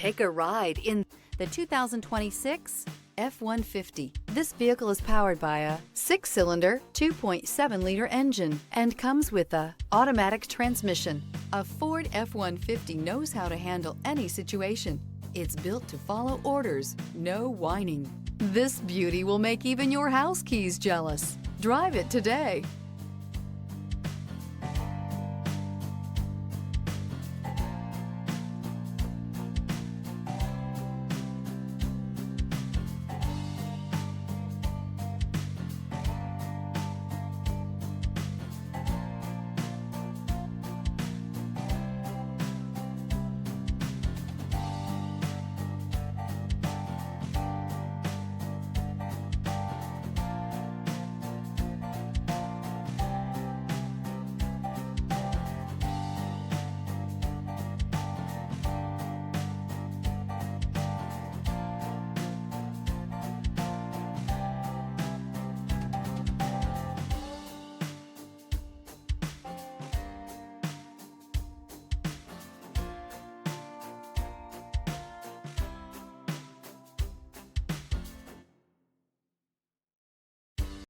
Take a ride in the 2026 F-150. This vehicle is powered by a 6-cylinder, 2.7-liter engine and comes with a automatic transmission. A Ford F-150 knows how to handle any situation. It's built to follow orders, no whining. This beauty will make even your house keys jealous. Drive it today.